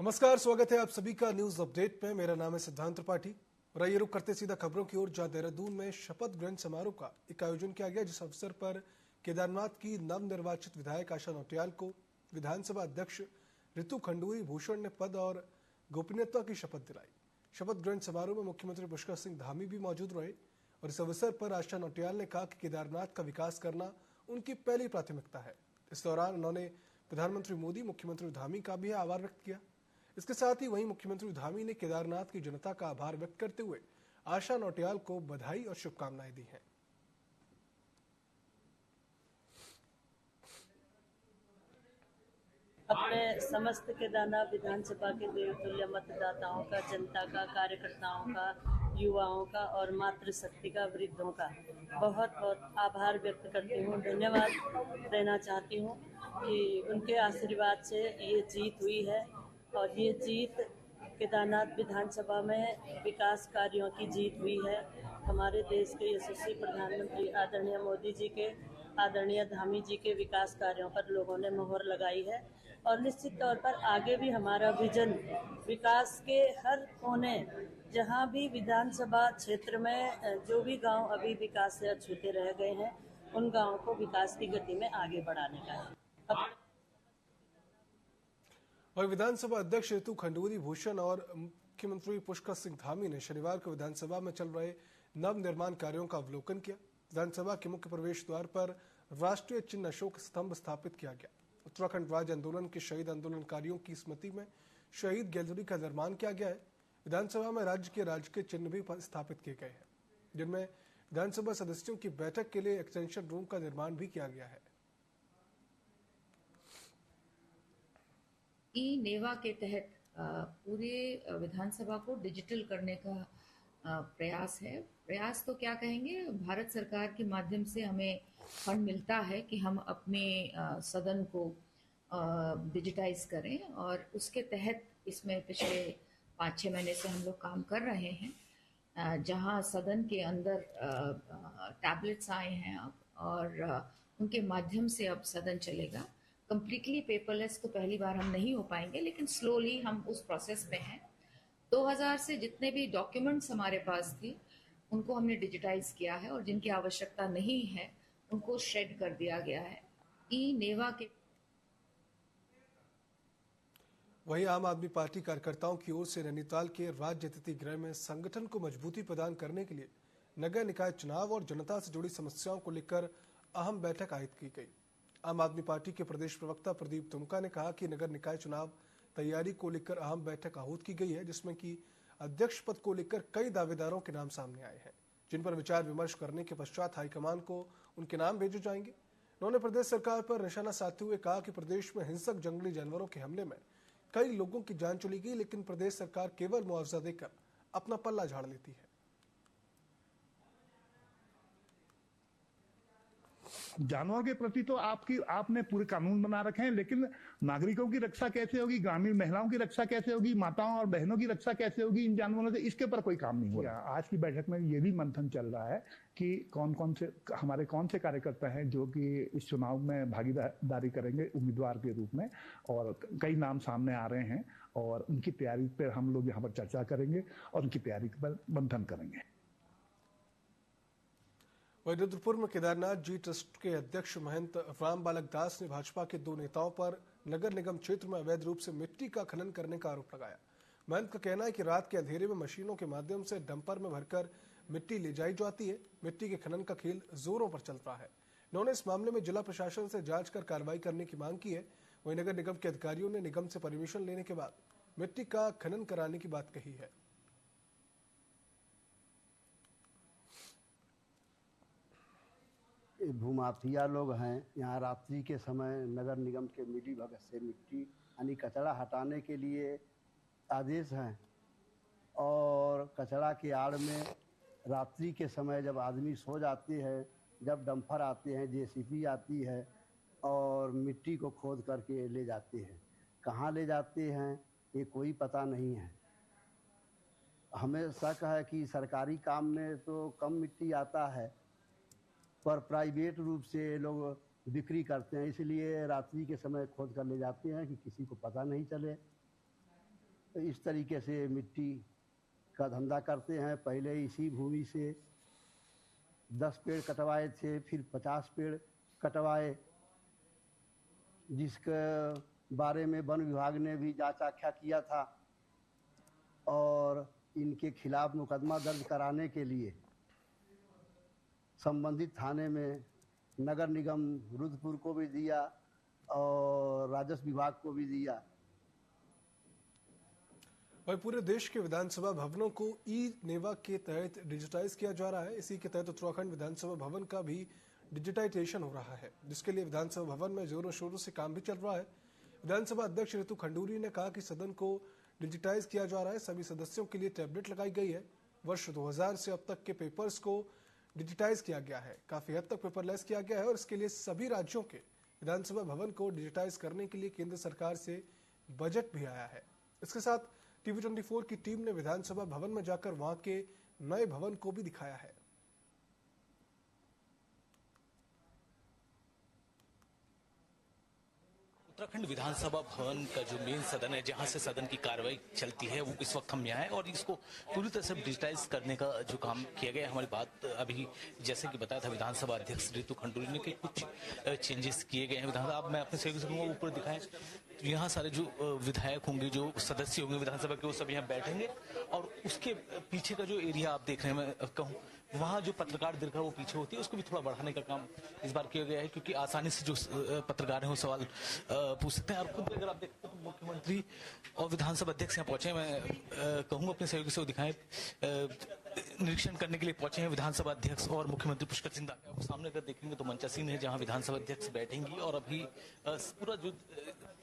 नमस्कार, स्वागत है आप सभी का न्यूज अपडेट में। मेरा नाम है सिद्धांत त्रिपाठी और आइए रुक करते सीधा खबरों की ओर, जहां देहरादून में शपथ ग्रहण समारोह का एक आयोजन किया गया, जिस अवसर पर केदारनाथ की नवनिर्वाचित विधायक आशा नौटियाल को विधानसभा अध्यक्ष ऋतु खंडूरी भूषण ने पद और गोपनीयता की शपथ दिलाई। शपथ ग्रहण समारोह में मुख्यमंत्री पुष्कर सिंह धामी भी मौजूद रहे और इस अवसर पर आशा नौटियाल ने कहा कि केदारनाथ का विकास करना उनकी पहली प्राथमिकता है। इस दौरान उन्होंने प्रधानमंत्री मोदी, मुख्यमंत्री धामी का भी आभार व्यक्त किया। इसके साथ ही वहीं मुख्यमंत्री धामी ने केदारनाथ की जनता का आभार व्यक्त करते हुए आशा नौटियाल को बधाई और शुभकामनाएं दी हैं। अपने समस्त केदारनाथ विधानसभा के देवतुल्य मतदाताओं का, जनता का, कार्यकर्ताओं का, युवाओं का और मातृशक्ति का, वृद्धों का बहुत बहुत आभार व्यक्त करती हूँ। धन्यवाद देना चाहती हूँ कि उनके आशीर्वाद से ये जीत हुई है और ये जीत केदारनाथ विधानसभा में विकास कार्यों की जीत हुई है। हमारे देश के यशस्वी प्रधानमंत्री आदरणीय मोदी जी के, आदरणीय धामी जी के विकास कार्यों पर लोगों ने मोहर लगाई है और निश्चित तौर पर आगे भी हमारा विजन विकास के हर कोने, जहां भी विधानसभा क्षेत्र में जो भी गांव अभी विकास से अछूते रह गए हैं, उन गांवों को विकास की गति में आगे बढ़ाने का है। और विधानसभा अध्यक्ष ऋतु खंडूरी भूषण और मुख्यमंत्री पुष्कर सिंह धामी ने शनिवार को विधानसभा में चल रहे नव निर्माण कार्यों का अवलोकन किया। विधानसभा के मुख्य प्रवेश द्वार पर राष्ट्रीय चिन्ह अशोक स्तंभ स्थापित किया गया। उत्तराखंड राज्य आंदोलन के शहीद आंदोलनकारियों की स्मृति में शहीद गैलरी का निर्माण किया गया है। विधानसभा में राज्य के राजकीय चिन्ह भी स्थापित किए गए हैं, जिनमें विधानसभा सदस्यों की बैठक के लिए एक्सटेंशन रूम का निर्माण भी किया गया है। ई नेवा के तहत पूरे विधानसभा को डिजिटल करने का प्रयास है। प्रयास तो क्या कहेंगे, भारत सरकार के माध्यम से हमें फंड मिलता है कि हम अपने सदन को डिजिटाइज करें और उसके तहत इसमें पिछले 5-6 महीने से हम लोग काम कर रहे हैं, जहां सदन के अंदर टैबलेट्स आए हैं अब और उनके माध्यम से अब सदन चलेगा। कंप्लीटली पेपरलेस तो पहली बार हम नहीं हो पाएंगे, लेकिन स्लोली हम उस प्रोसेस में हैं। 2000 से जितने भी डॉक्यूमेंट्स हमारे पास थे उनको हमने डिजिटाइज किया है और जिनकी आवश्यकता नहीं है उनको शेड कर दिया गया है। ई नेवा के वहीं आम आदमी पार्टी कार्यकर्ताओं की ओर से नैनीताल के राज्य अतिथि गृह में संगठन को मजबूती प्रदान करने के लिए नगर निकाय चुनाव और जनता से जुड़ी समस्याओं को लेकर अहम बैठक आयोजित की गई। आम आदमी पार्टी के प्रदेश प्रवक्ता प्रदीप तुमका ने कहा कि नगर निकाय चुनाव तैयारी को लेकर अहम बैठक आहूत की गई है, जिसमें कि अध्यक्ष पद को लेकर कई दावेदारों के नाम सामने आए हैं, जिन पर विचार विमर्श करने के पश्चात हाईकमान को उनके नाम भेजे जाएंगे। उन्होंने प्रदेश सरकार पर निशाना साधते हुए कहा कि प्रदेश में हिंसक जंगली जानवरों के हमले में कई लोगों की जान चली गई, लेकिन प्रदेश सरकार केवल मुआवजा देकर अपना पल्ला झाड़ लेती है। जानवरों के प्रति तो आपने पूरे कानून बना रखे हैं, लेकिन नागरिकों की रक्षा कैसे होगी, ग्रामीण महिलाओं की रक्षा कैसे होगी, माताओं और बहनों की रक्षा कैसे होगी इन जानवरों से, इसके ऊपर कोई काम नहीं हो रहा। आज की बैठक में ये भी मंथन चल रहा है कि कौन से कार्यकर्ता हैं जो कि इस चुनाव में भागीदारी करेंगे उम्मीदवार के रूप में, और कई नाम सामने आ रहे हैं और उनकी तैयारी पर हम लोग यहाँ पर चर्चा करेंगे और उनकी तैयारी पर मंथन करेंगे। वहीं रुद्रपुर में केदारनाथ जी ट्रस्ट के अध्यक्ष महंत राम बालक दास ने भाजपा के 2 नेताओं पर नगर निगम क्षेत्र में अवैध रूप से मिट्टी का खनन करने का आरोप लगाया। महंत का कहना है कि रात के अंधेरे में मशीनों के माध्यम से डंपर में भरकर मिट्टी ले जाई जाती है। मिट्टी के खनन का खेल जोरों पर चल रहा है। उन्होंने इस मामले में जिला प्रशासन से जांच कर कार्रवाई करने की मांग की है। वहीं नगर निगम के अधिकारियों ने निगम से परमिशन लेने के बाद मिट्टी का खनन कराने की बात कही है। भूमाफिया लोग हैं, यहाँ रात्रि के समय नगर निगम के मिली भगत से मिट्टी यानी कचरा हटाने के लिए आदेश हैं और कचरा की आड़ में रात्रि के समय जब आदमी सो जाते हैं, जब डंपर आते हैं, जेसीबी आती है और मिट्टी को खोद करके ले जाते हैं। कहाँ ले जाते हैं ये कोई पता नहीं है। हमें शक है कि सरकारी काम में तो कम मिट्टी आता है, पर प्राइवेट रूप से लोग बिक्री करते हैं, इसलिए रात्रि के समय खोद कर ले जाते हैं कि किसी को पता नहीं चले। इस तरीके से मिट्टी का धंधा करते हैं। पहले इसी भूमि से 10 पेड़ कटवाए थे, फिर 50 पेड़ कटवाए, जिसके बारे में वन विभाग ने भी जांच आख्या किया था और इनके खिलाफ मुकदमा दर्ज कराने के लिए संबंधित थाने में नगर निगम रुद्रपुर को भी दिया और राजस्व विभाग को भी दिया। वहीं पूरे देश के विधानसभा भवनों को ई नेवा के तहत डिजिटाइज किया जा रहा है। इसी के तहत उत्तराखंड विधानसभा भवन का भी डिजिटाइजेशन हो रहा है, जिसके लिए विधानसभा भवन में जोरों शोरों से काम भी चल रहा है। विधानसभा अध्यक्ष ऋतु खंडूरी ने कहा कि सदन को डिजिटाइज किया जा रहा है। सभी सदस्यों के लिए टैबलेट लगाई गई है। वर्ष 2000 से अब तक के पेपर्स को डिजिटाइज किया गया है, काफी हद तक पेपरलेस किया गया है और इसके लिए सभी राज्यों के विधानसभा भवन को डिजिटाइज करने के लिए केंद्र सरकार से बजट भी आया है। इसके साथ TV24 की टीम ने विधानसभा भवन में जाकर वहां के नए भवन को भी दिखाया है। उत्तराखंड विधानसभा भवन का जो मेन सदन है, जहां से सदन की कार्रवाई चलती है, वो इस वक्त हम यहाँ हैं और इसको पूरी तरह से डिजिटाइज करने का जो काम किया गया है। हमारी बात अभी जैसे कि बताया था विधानसभा अध्यक्ष ऋतु खंडूरी ने कि कुछ चेंजेस किए गए हैं विधानसभा। अब मैं अपने सहयोगी से कहूँगा ऊपर दिखाएं, तो यहाँ सारे जो विधायक होंगे, जो सदस्य होंगे विधानसभा के, वो सब यहाँ बैठेंगे और उसके पीछे का जो एरिया आप देख रहे हैं, मैं कहूँ वहाँ जो पत्रकार दीर्घा वो पीछे होती है, उसको भी थोड़ा बढ़ाने का काम इस बार किया गया है, क्योंकि आसानी से जो पत्रकार हैं वो सवाल पूछ सकते हैं। और खुद अगर आप देखते हैं मुख्यमंत्री और विधानसभा अध्यक्ष यहाँ पहुंचे, मैं कहूँगा अपने सहयोगी से वो दिखाएं, निरीक्षण करने के लिए पहुंचे हैं विधानसभा अध्यक्ष और मुख्यमंत्री पुष्कर सिंह धामी। आपको सामने अगर देखेंगे तो मंचा सीन है जहां विधानसभा अध्यक्ष बैठेंगी और अभी पूरा जो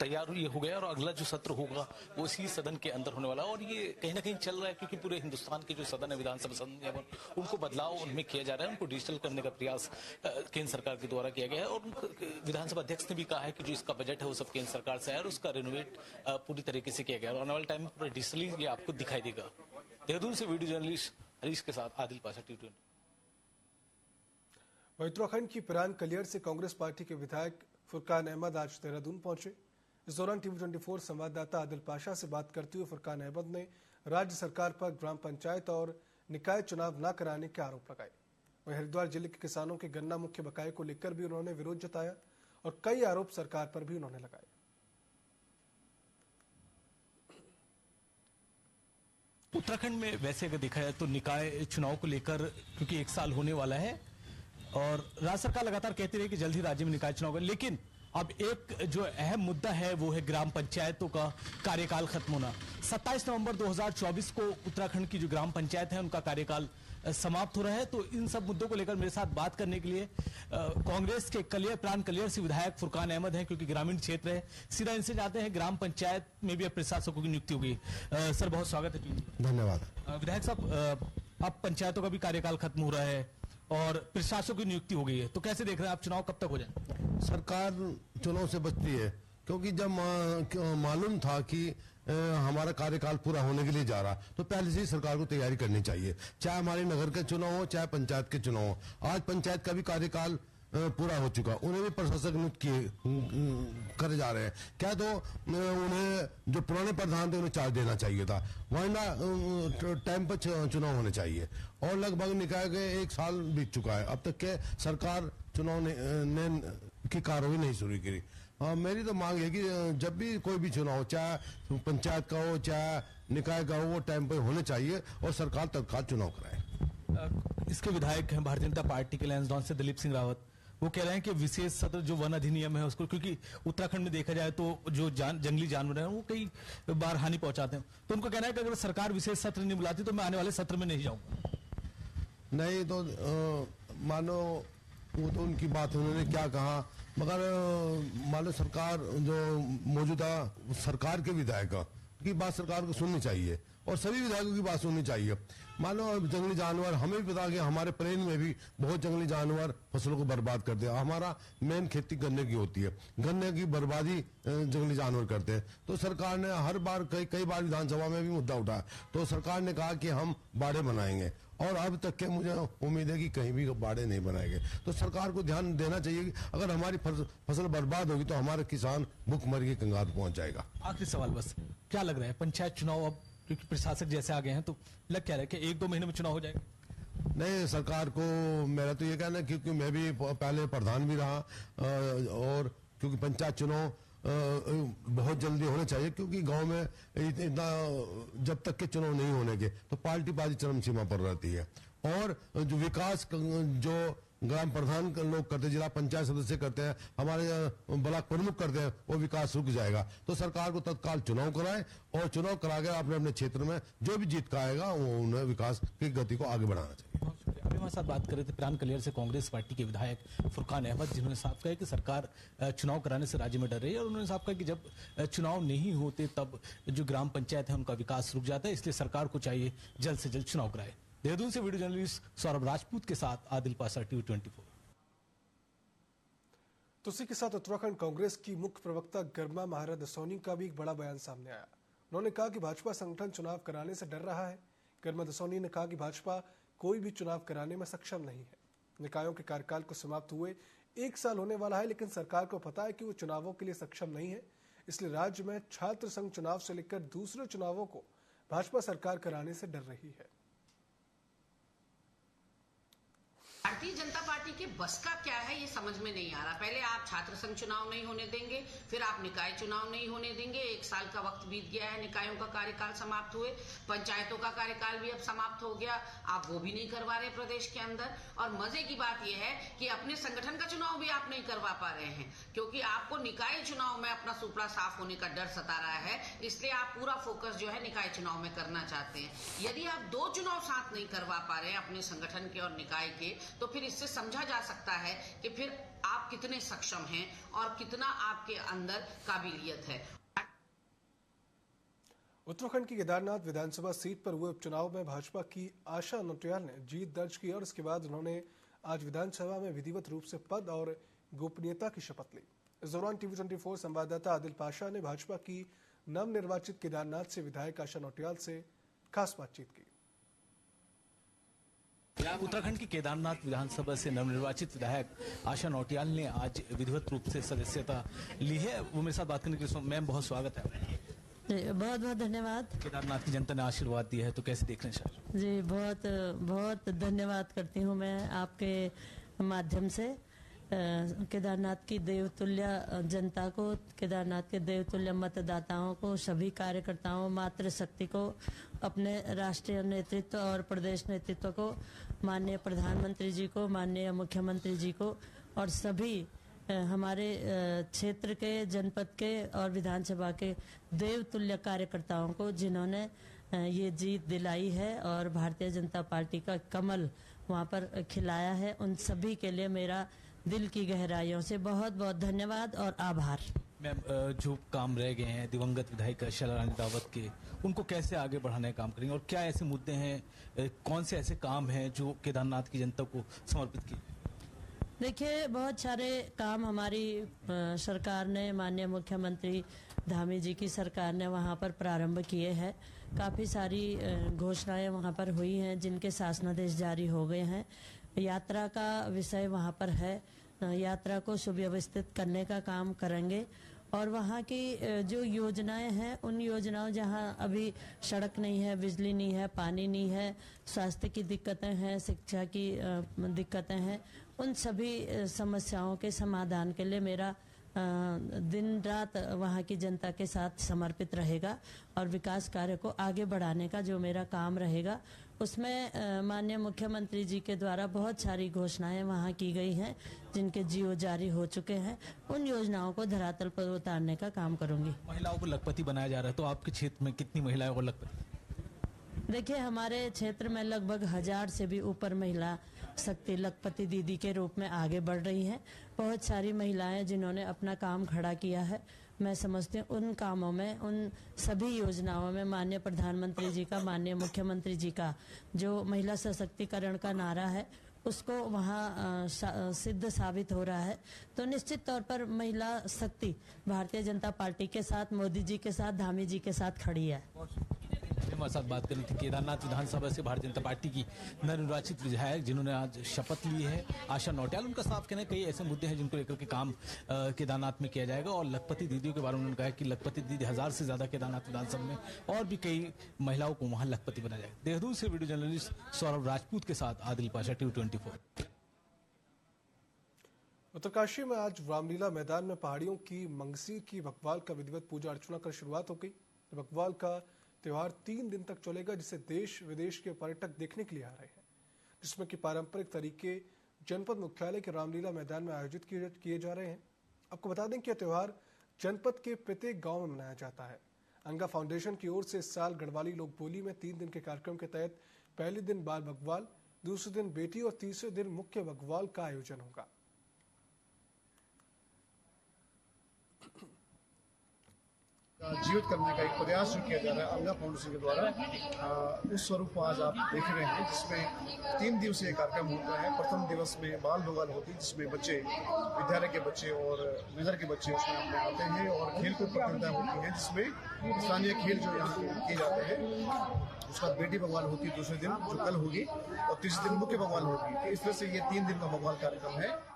तैयार ये हो गया और अगला जो सत्र होगा वो इसी सदन के अंदर होने वाला है। और ये कहीं ना कहीं चल रहा है क्योंकि पूरे हिंदुस्तान के जो सदन है, विधानसभा सदन, उनको बदलाव उनमें किया जा रहा है, उनको डिजिटल करने का प्रयास केंद्र सरकार के द्वारा किया गया है। और विधानसभा अध्यक्ष ने भी कहा है कि जो इसका बजट है वो सब केंद्र सरकार से है और उसका रिनोवेट पूरी तरीके से किया गया है और आने वाले टाइम में पूरा डिजिटली ये आपको दिखाई देगा। देहरादून से वीडियो जर्नलिस्ट हरीश के साथ आदिल पाशा, TV24। उत्तराखंड की पिरान कलियर से कांग्रेस पार्टी के विधायक फुरकान अहमद आज देहरादून पहुंचे। इस दौरान TV24 संवाददाता आदिल पाशा से बात करते हुए फुरकान अहमद ने राज्य सरकार पर ग्राम पंचायत और निकाय चुनाव न कराने के आरोप लगाए। वहीं हरिद्वार जिले के किसानों के गन्ना मुख्य बकाये को लेकर भी उन्होंने विरोध जताया और कई आरोप सरकार पर भी उन्होंने लगाए। उत्तराखंड में वैसे अगर देखा जाए तो निकाय चुनाव को लेकर क्योंकि 1 साल होने वाला है और राज्य सरकार लगातार कहती रही कि जल्द ही राज्य में निकाय चुनाव होगा, लेकिन अब एक जो अहम मुद्दा है वो है ग्राम पंचायतों का कार्यकाल खत्म होना। 27 नवंबर 2024 को उत्तराखंड की जो ग्राम पंचायत है उनका कार्यकाल समाप्त हो रहा है। तो इन सब मुद्दों को लेकर मेरे साथ बात करने के लिए कांग्रेस के प्राण कलियर से विधायक फुरकान अहमद हैं, क्योंकि ग्रामीण क्षेत्र है। सीधा इनसे जाते हैं, ग्राम पंचायत में भी अब प्रशासकों की नियुक्ति हो गई। सर बहुत स्वागत है। धन्यवाद। विधायक साहब, अब पंचायतों का भी कार्यकाल खत्म हो रहा है और प्रशासकों की नियुक्ति हो गई है, तो कैसे देख रहे हैं आप चुनाव कब तक हो जाए? सरकार चुनाव से बचती है क्योंकि जब मालूम था कि हमारा कार्यकाल पूरा होने के लिए जा रहा, तो पहले से ही सरकार को तैयारी करनी चाहिए, चाहे हमारे नगर के चुनाव हो चाहे पंचायत के चुनाव हो। आज पंचायत का भी कार्यकाल पूरा हो चुका, उन्हें भी प्रशासक नियुक्त करे जा रहे हैं। क्या तो उन्हें जो पुराने प्रधान थे उन्हें चार्ज देना चाहिए था, वरना टाइम पर चुनाव होने चाहिए। और लगभग निकाय के 1 साल बीत चुका है, अब तक के सरकार चुनाव की कार्रवाई नहीं शुरू करी। मेरी तो मांग है कि जब भी कोई भी चुनाव हो, चाहे पंचायत का हो चाहे निकाय का हो, वो टाइम पर होने चाहिए और सरकार तत्काल चुनाव कराए। इसके विधायक हैं भारतीय जनता पार्टी के लैंसडाउन से दिलीप सिंह रावत, वो कह रहे हैं कि विशेष सत्र जो वन अधिनियम है उसको, क्योंकि उत्तराखंड में देखा जाए तो जो जंगली जानवर हैं वो कई बार हानि पहुंचाते हैं, तो उनको कहना है कि अगर सरकार विशेष सत्र नहीं बुलाती तो मैं आने वाले सत्र में नहीं जाऊंगा। नहीं तो मानो वो तो उनकी बात है, उन्होंने क्या कहा, मगर मानो सरकार जो मौजूदा सरकार के विधायक की बात सरकार को सुननी चाहिए और सभी विधायकों की बात सुननी चाहिए। मानो जंगली जानवर, हमें भी पता कि हमारे प्लेन में भी बहुत जंगली जानवर फसलों को बर्बाद करते हैं। हमारा मेन खेती गन्ने की होती है, गन्ने की बर्बादी जंगली जानवर करते हैं। तो सरकार ने हर बार कई बार विधानसभा में भी मुद्दा उठाया, तो सरकार ने कहा कि हम बाड़े बनाएंगे और अब तक के मुझे उम्मीद है कि कहीं भी बाड़े नहीं बनाए गए। तो सरकार को ध्यान देना चाहिए कि अगर हमारी फसल बर्बाद होगी तो हमारे किसान भूखमरी के कंगाल पहुंच जाएगा। आखिरी सवाल बस, क्या लग रहा है पंचायत चुनाव अब क्योंकि प्रशासक जैसे आ गए हैं तो लग क्या रहा है कि 1-2 महीने में चुनाव हो जाएगा? नहीं, सरकार को मेरा तो ये कहना है क्योंकि मैं भी पहले प्रधान भी रहा और क्योंकि पंचायत चुनाव बहुत जल्दी होने चाहिए क्योंकि गांव में इतना जब तक के चुनाव नहीं होने के तो पार्टीबाजी चरम सीमा पर रहती है और जो विकास जो ग्राम प्रधान लोग करते, जिला पंचायत सदस्य करते हैं, हमारे ब्लॉक प्रमुख करते हैं, वो विकास रुक जाएगा। तो सरकार को तत्काल चुनाव कराए और चुनाव करा के अपने अपने क्षेत्र में जो भी जीत का आएगा वो उन्हें विकास की गति को आगे बढ़ाना चाहिए। अभी हमारे साथ बात कर रहे थे प्राण कलियर से कांग्रेस पार्टी के विधायक फुरकान अहमद, जिन्होंने साफ कहा कि सरकार चुनाव कराने से राज्य में डर रही है और उन्होंने साफ कहा कि जब चुनाव नहीं होते तब जो ग्राम पंचायत है उनका विकास रुक जाता है, इसलिए सरकार को चाहिए जल्द से जल्द चुनाव कराए। देहरादून से वीडियो जर्नलिस्ट सौरभ राजपूत के साथ आदिल पासा, TV24। तो इसी के साथ उत्तराखंड कांग्रेस की मुख्य प्रवक्ता गर्मा महाराज दसौनी का भी एक बड़ा बयान सामने आया। उन्होंने कहा कि भाजपा संगठन चुनाव कराने से डर रहा है। गर्मा दसौनी ने कहा कि भाजपा कोई भी चुनाव कराने में सक्षम नहीं है। निकायों के कार्यकाल को समाप्त हुए 1 साल होने वाला है, लेकिन सरकार को पता है कि वो चुनावों के लिए सक्षम नहीं है, इसलिए राज्य में छात्र संघ चुनाव से लेकर दूसरे चुनावों को भाजपा सरकार कराने से डर रही है। भारतीय जनता पार्टी के बस का क्या है ये समझ में नहीं आ रहा। पहले आप छात्र संघ चुनाव नहीं होने देंगे, फिर आप निकाय चुनाव नहीं होने देंगे। 1 साल का वक्त बीत गया है, निकायों का कार्यकाल समाप्त हुए, पंचायतों का कार्यकाल भी अब समाप्त हो गया, आप वो भी नहीं करवा रहे प्रदेश के अंदर। और मजे की बात यह है कि अपने संगठन का चुनाव भी आप नहीं करवा पा रहे हैं क्योंकि आपको निकाय चुनाव में अपना सुपड़ा साफ होने का डर सता रहा है, इसलिए आप पूरा फोकस जो है निकाय चुनाव में करना चाहते हैं। यदि आप 2 चुनाव साथ नहीं करवा पा रहे हैं अपने संगठन के और निकाय के, तो फिर इससे समझा जा सकता है कि फिर आप कितने सक्षम हैं और कितना आपके अंदर काबिलियत है। उत्तराखंड की केदारनाथ विधानसभा सीट पर हुए उपचुनाव में भाजपा की आशा नौटियाल ने जीत दर्ज की और इसके बाद उन्होंने आज विधानसभा में विधिवत रूप से पद और गोपनीयता की शपथ ली। इस दौरान TV24 संवाददाता आदिल पाशा ने भाजपा की नवनिर्वाचित केदारनाथ से विधायक आशा नौटियाल से खास बातचीत की। उत्तराखंड की केदारनाथ विधानसभा से नवनिर्वाचित विधायक आशा नौटियाल ने आज विधिवत रूप से सदस्यता ली है। वो मेरे साथ बात करने के लिए मैम बहुत स्वागत है। बहुत बहुत धन्यवाद। केदारनाथ की जनता ने आशीर्वाद दिया है तो कैसे देख रहे हैं सर? जी बहुत बहुत धन्यवाद करती हूँ मैं आपके माध्यम से केदारनाथ की देवतुल्य जनता को, केदारनाथ के देवतुल्य मतदाताओं को, सभी कार्यकर्ताओं, मातृशक्ति को, अपने राष्ट्रीय नेतृत्व और प्रदेश नेतृत्व को, माननीय प्रधानमंत्री जी को, माननीय मुख्यमंत्री जी को और सभी हमारे क्षेत्र के, जनपद के और विधानसभा के देवतुल्य कार्यकर्ताओं को, जिन्होंने ये जीत दिलाई है और भारतीय जनता पार्टी का कमल वहाँ पर खिलाया है, उन सभी के लिए मेरा दिल की गहराइयों से बहुत बहुत धन्यवाद और आभार। मैम, जो काम रह गए हैं दिवंगत विधायक शैला रानी रावत के, उनको कैसे आगे बढ़ाने का काम करेंगे और क्या ऐसे मुद्दे हैं, कौन से ऐसे काम हैं जो केदारनाथ की जनता को समर्पित किए? देखिए, बहुत सारे काम हमारी सरकार ने, माननीय मुख्यमंत्री धामी जी की सरकार ने वहाँ पर प्रारंभ किए हैं। काफ़ी सारी घोषणाएं वहाँ पर हुई हैं जिनके शासनादेश जारी हो गए हैं। यात्रा का विषय वहाँ पर है, यात्रा को सुव्यवस्थित करने का काम करेंगे और वहाँ की जो योजनाएं हैं, उन योजनाओं जहाँ अभी सड़क नहीं है, बिजली नहीं है, पानी नहीं है, स्वास्थ्य की दिक्कतें हैं, शिक्षा की दिक्कतें हैं, उन सभी समस्याओं के समाधान के लिए मेरा दिन रात वहाँ की जनता के साथ समर्पित रहेगा और विकास कार्य को आगे बढ़ाने का जो मेरा काम रहेगा, उसमें माननीय मुख्यमंत्री जी के द्वारा बहुत सारी घोषणाएं वहाँ की गई हैं जिनके जीओ जारी हो चुके हैं। उन योजनाओं को धरातल पर उतारने का काम करूंगी। महिलाओं को लखपति बनाया जा रहा है, तो आपके क्षेत्र में कितनी महिलाएं को लखपति? देखिए, हमारे क्षेत्र में लगभग 1000 से भी ऊपर महिला शक्ति लखपति दीदी के रूप में आगे बढ़ रही हैं। बहुत सारी महिलाएं जिन्होंने अपना काम खड़ा किया है। मैं समझती हूँ उन कामों में, उन सभी योजनाओं में माननीय प्रधानमंत्री जी का, माननीय मुख्यमंत्री जी का जो महिला सशक्तिकरण का नारा है, उसको वहाँ सिद्ध साबित हो रहा है। तो निश्चित तौर पर महिला शक्ति भारतीय जनता पार्टी के साथ, मोदी जी के साथ, धामी जी के साथ खड़ी है। हमारे साथ बात करनी थी। केदारनाथ विधानसभा से भारतीय जनता पार्टी की नवनिर्वाचित विधायक जिन्होंने आज शपथ ली है, आशा नौटियाल। उनका साफ कहना है कई ऐसे मुद्दे हैं जिनको लेकर के काम केदारनाथ में किया जाएगा और लखपति दीदियों के बारे में उन्होंने कहा कि लखपति दीदी 1000 से ज्यादा केदारनाथ विधानसभा में और भी कई महिलाओं को वहां लखपति बनाया जाएगा। देहरादून से वीडियो जर्नलिस्ट सौरभ राजपूत के साथ आदिल पाशा, T24। उत्तरकाशी में आज रामलीला मैदान में पहाड़ियों की मंगसीर की बकवाल का विधिवत पूजा अर्चना कर शुरुआत हो गई। बकवाल का त्योहार 3 दिन तक चलेगा, जिसे देश विदेश के पर्यटक देखने के लिए आ रहे हैं, जिसमें कि पारंपरिक तरीके जनपद मुख्यालय के रामलीला मैदान में आयोजित किए जा रहे हैं। आपको बता दें कि यह त्योहार जनपद के प्रत्येक गांव में मनाया जाता है। अंगा फाउंडेशन की ओर से इस साल गढ़वाली लोक बोली में 3 दिन के कार्यक्रम के तहत पहले दिन बाल बकवाल, दूसरे दिन बेटी और तीसरे दिन मुख्य बकवाल का आयोजन होगा। जीवित करने का एक प्रयास जो किया जा रहा है अंगा फाउंडेशन के द्वारा, उस स्वरूप को आज आप देख रहे हैं, जिसमें 3 दिवसीय कार्यक्रम होता है। प्रथम दिवस में बाल बकवाल होती है, जिसमें बच्चे, विद्यालय के बच्चे और नगर के बच्चे उसमें अपने आते हैं और खेलकूद प्रतियोगिता होती है, जिसमें स्थानीय खेल जो यहाँ किए जाते हैं। उसका बेटी बकवाल होती है दूसरे दिन, जो कल होगी, और तीसरे दिन मुख्य बकवाल होगी। तो इस तरह से ये 3 दिन का बकवाल कार्यक्रम है।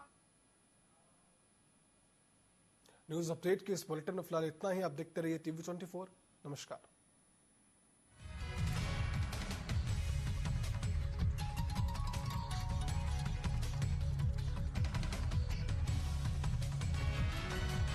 न्यूज अपडेट के इस बुलेटिन में फिलहाल इतना ही। आप देखते रहिए TV24। नमस्कार।